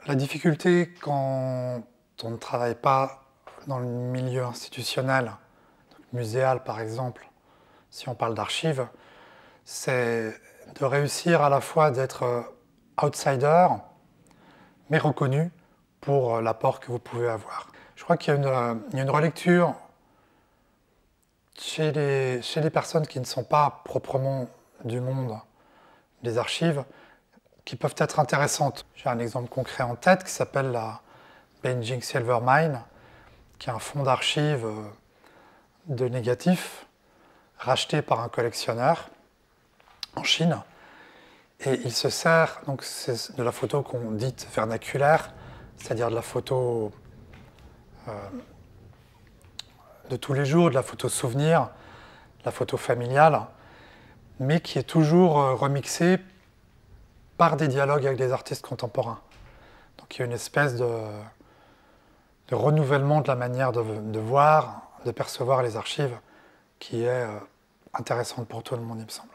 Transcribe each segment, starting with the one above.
La difficulté quand on ne travaille pas dans le milieu institutionnel, muséal par exemple, si on parle d'archives, c'est de réussir à la fois d'être outsider, mais reconnu pour l'apport que vous pouvez avoir. Je crois qu'il y a une relecture chez les personnes qui ne sont pas proprement du monde des archives, qui peuvent être intéressantes. J'ai un exemple concret en tête qui s'appelle la Beijing Silver Mine, qui est un fonds d'archives de négatifs racheté par un collectionneur en Chine. Et il se sert, donc c'est de la photo qu'on dit vernaculaire, c'est-à-dire de la photo de tous les jours, de la photo souvenir, de la photo familiale, mais qui est toujours remixée par des dialogues avec des artistes contemporains. Donc il y a une espèce de renouvellement de la manière de voir, de percevoir les archives qui est intéressante pour tout le monde, il me semble.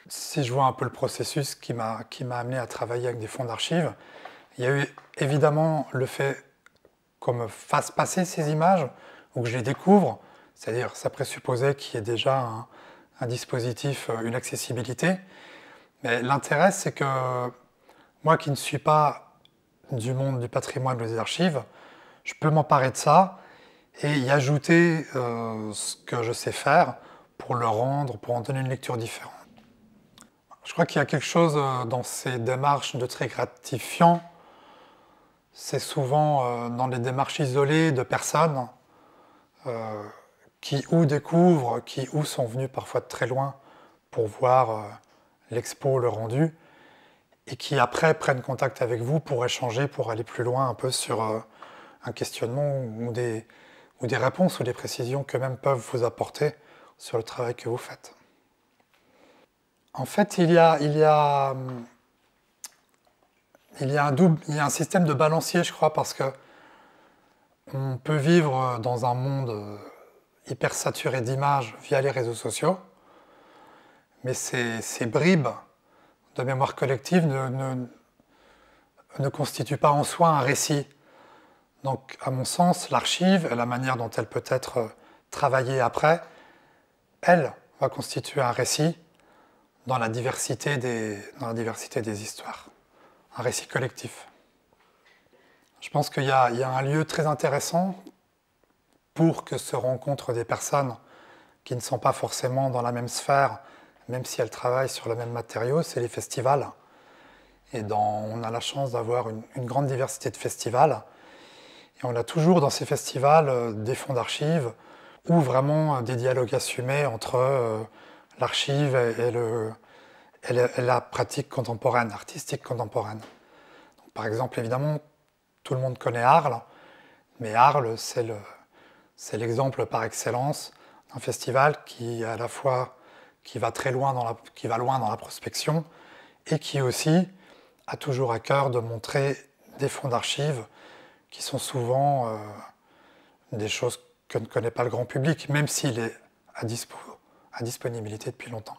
Si je vois un peu le processus qui m'a amené à travailler avec des fonds d'archives, il y a eu évidemment le fait qu'on me fasse passer ces images ou que je les découvre, c'est-à-dire ça présupposait qu'il y ait déjà un dispositif, une accessibilité. Mais l'intérêt, c'est que moi qui ne suis pas du monde du patrimoine ou des archives, je peux m'emparer de ça et y ajouter ce que je sais faire pour le rendre, pour en donner une lecture différente. Je crois qu'il y a quelque chose dans ces démarches de très gratifiant. C'est souvent dans des démarches isolées de personnes qui ou découvrent, qui ou sont venues parfois de très loin pour voir l'expo, le rendu, et qui après prennent contact avec vous pour échanger, pour aller plus loin un peu sur un questionnement ou des réponses ou des précisions qu'eux-mêmes peuvent vous apporter sur le travail que vous faites. En fait, il y a un système de balancier, je crois, parce que on peut vivre dans un monde hyper saturé d'images via les réseaux sociaux, mais ces bribes de mémoire collective ne constituent pas en soi un récit. Donc, à mon sens, l'archive et la manière dont elle peut être travaillée après, elle va constituer un récit dans la diversité des histoires, un récit collectif. Je pense qu'il y a un lieu très intéressant pour que se rencontrent des personnes qui ne sont pas forcément dans la même sphère, même si elles travaillent sur le même matériau, c'est les festivals. Et on a la chance d'avoir une grande diversité de festivals. Et on a toujours dans ces festivals des fonds d'archives ou vraiment des dialogues assumés entre l'archive et la pratique contemporaine, artistique contemporaine. Donc, par exemple, évidemment, tout le monde connaît Arles, mais Arles, c'est l'exemple par excellence d'un festival qui à la fois qui va très loin qui va loin dans la prospection et qui aussi a toujours à cœur de montrer des fonds d'archives qui sont souvent des choses que ne connaît pas le grand public, même s'il est à disponibilité depuis longtemps.